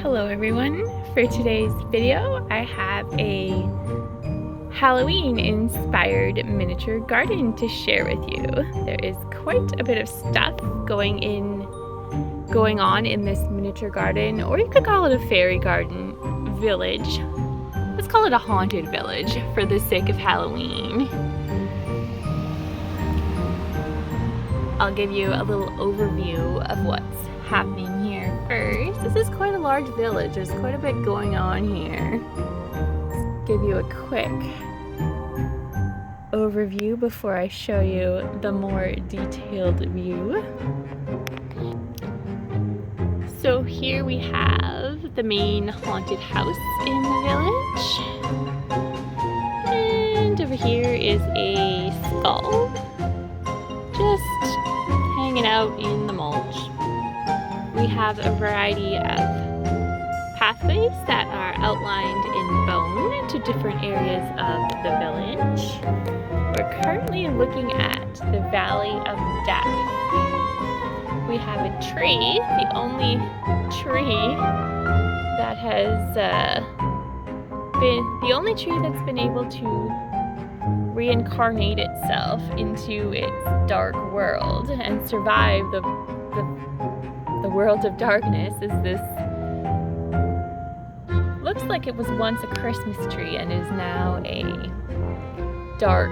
Hello everyone. For today's video, I have a Halloween inspired miniature garden to share with you. There is quite a bit of stuff going on in this miniature garden, or you could call it a fairy garden village. Let's call it a haunted village for the sake of Halloween. I'll give you a little overview of what's happening here first. This is quite a large village. There's quite a bit going on here. Let's give you a quick overview before I show you the more detailed view. So here we have the main haunted house in the village. And over here is a skull just hanging out in the mulch. We have a variety of pathways that are outlined in bone to different areas of the village. We're currently looking at the Valley of Death. We have a tree, the only tree that has that's been able to reincarnate itself into its dark world and survive the world of darkness is this, looks like it was once a Christmas tree and is now a dark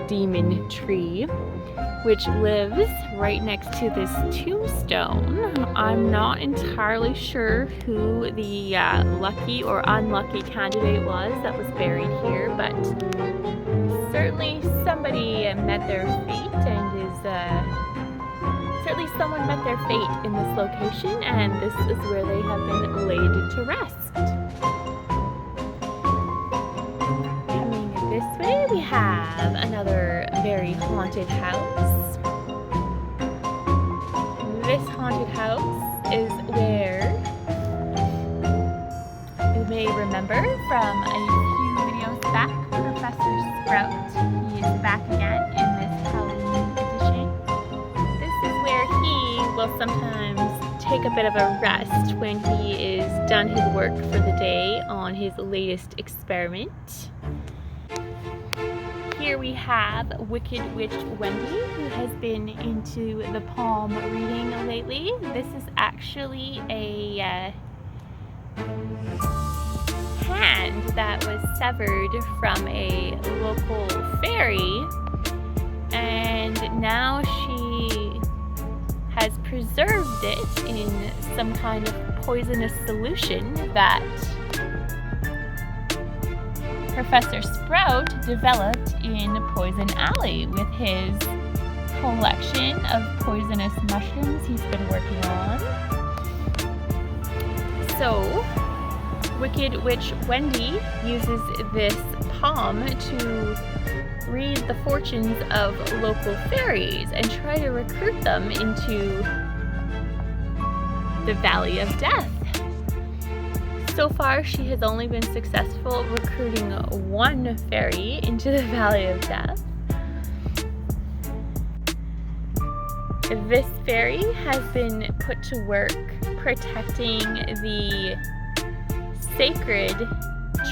demon tree, which lives right next to this tombstone. I'm not entirely sure who the lucky or unlucky candidate was that was buried here, but certainly somebody met their fate and certainly someone met their fate in this location, and this is where they have been laid to rest. Coming this way, we have another very haunted house. This haunted house is where you may remember from a few videos back, Professor Sprout. He is back again in this Halloween edition. This is where he will sometimes take a bit of a rest when he is done his work for the day on his latest experiment. Here we have Wicked Witch Wendy, who has been into the palm reading lately. This is actually a hand that was severed from a local fairy, and now she has preserved it in some kind of poisonous solution that Professor Sprout developed in Poison Alley with his collection of poisonous mushrooms he's been working on. So, Wicked Witch Wendy uses this palm to read the fortunes of local fairies and try to recruit them into the Valley of Death. So far, she has only been successful recruiting one fairy into the Valley of Death. This fairy has been put to work protecting the sacred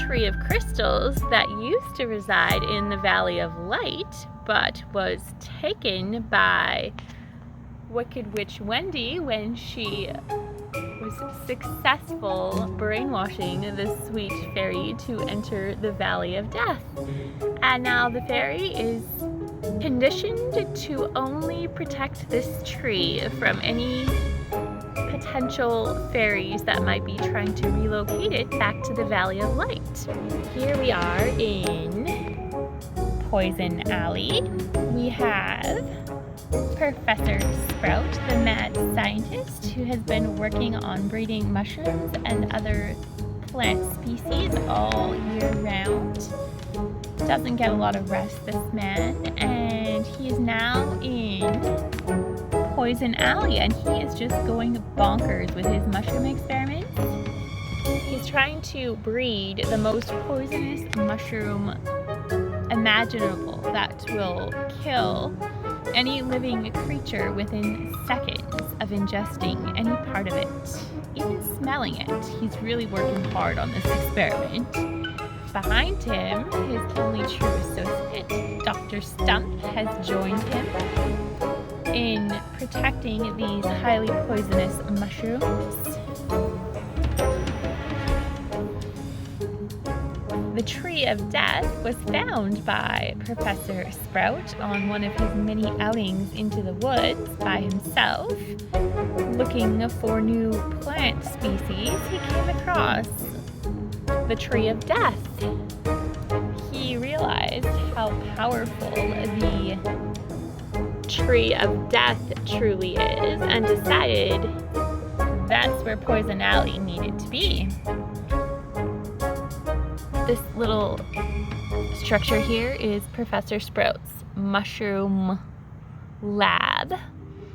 tree of crystals that used to reside in the Valley of Light, but was taken by Wicked Witch Wendy when she was successful brainwashing the sweet fairy to enter the Valley of Death. And now the fairy is conditioned to only protect this tree from any potential fairies that might be trying to relocate it back to the Valley of Light. Here we are in Poison Alley. We have Professor Sprout, the mad scientist who has been working on breeding mushrooms and other plant species all year round. Doesn't get a lot of rest, this man, and he is now in Poison Alley, and he is just going bonkers with his mushroom experiments. He's trying to breed the most poisonous mushroom imaginable that will kill any living creature within seconds of ingesting any part of it. even smelling it. He's really working hard on this experiment. Behind him, his only true associate, Dr. Stump, has joined him in protecting these highly poisonous mushrooms. The Tree of Death was found by Professor Sprout on one of his many outings into the woods by himself. Looking for new plant species, he came across the Tree of Death. He realized how powerful the Tree of Death truly is and decided that's where Poison Alley needed to be. This little structure here is Professor Sprout's mushroom lab,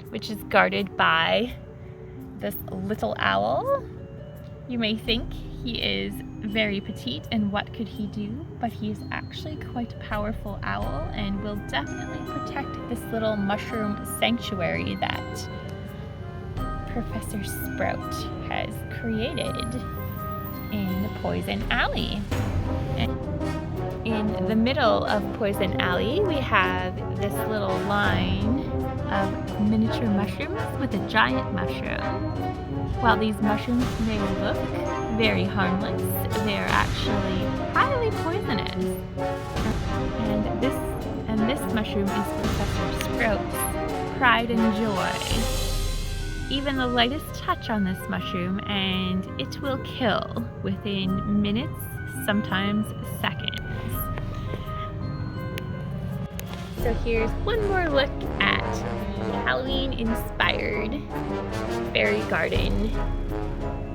which is guarded by this little owl. You may think he is very petite and what could he do, but he is actually quite a powerful owl and will definitely protect this little mushroom sanctuary that Professor Sprout has created in Poison Alley. In the middle of Poison Alley, we have this little line of miniature mushrooms with a giant mushroom. While these mushrooms may look very harmless, they're actually highly poisonous. And this mushroom is Professor Sprout's pride and joy. Even the lightest touch on this mushroom and it will kill within minutes, sometimes seconds. So here's one more look at the Halloween-inspired fairy garden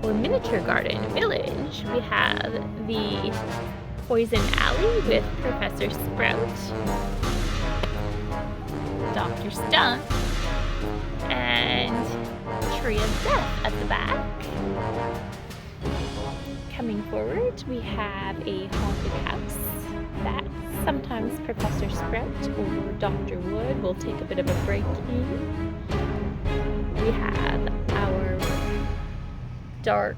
or miniature garden village. We have the Poison Alley with Professor Sprout, Dr. Stump, and Tree of Death at the back. Coming forward, we have a haunted house that sometimes Professor Sprout or Dr. Wood will take a bit of a break in. We have our dark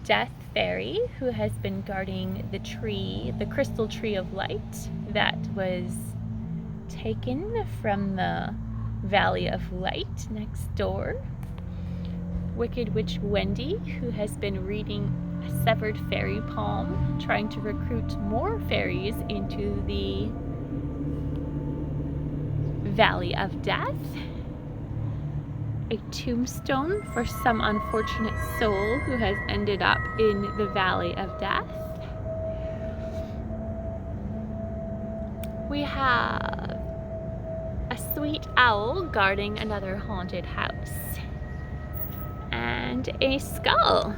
death fairy who has been guarding the tree, the crystal tree of light that was taken from the Valley of Light next door. Wicked Witch Wendy, who has been reading a severed fairy palm, trying to recruit more fairies into the Valley of Death. A tombstone for some unfortunate soul who has ended up in the Valley of Death. We have a sweet owl guarding another haunted house. And a skull.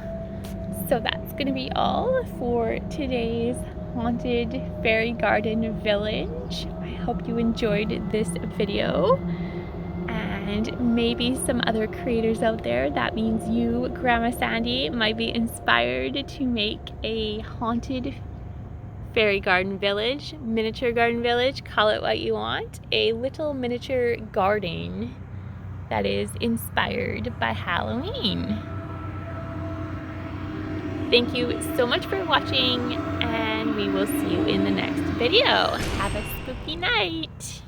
So that's going to be all for today's Haunted Fairy Garden Village. I hope you enjoyed this video. And maybe some other creators out there, that means you, Grandma Sandy, might be inspired to make a haunted fairy garden village, miniature garden village, call it what you want. A little miniature garden that is inspired by Halloween. Thank you so much for watching, and we will see you in the next video. Have a spooky night.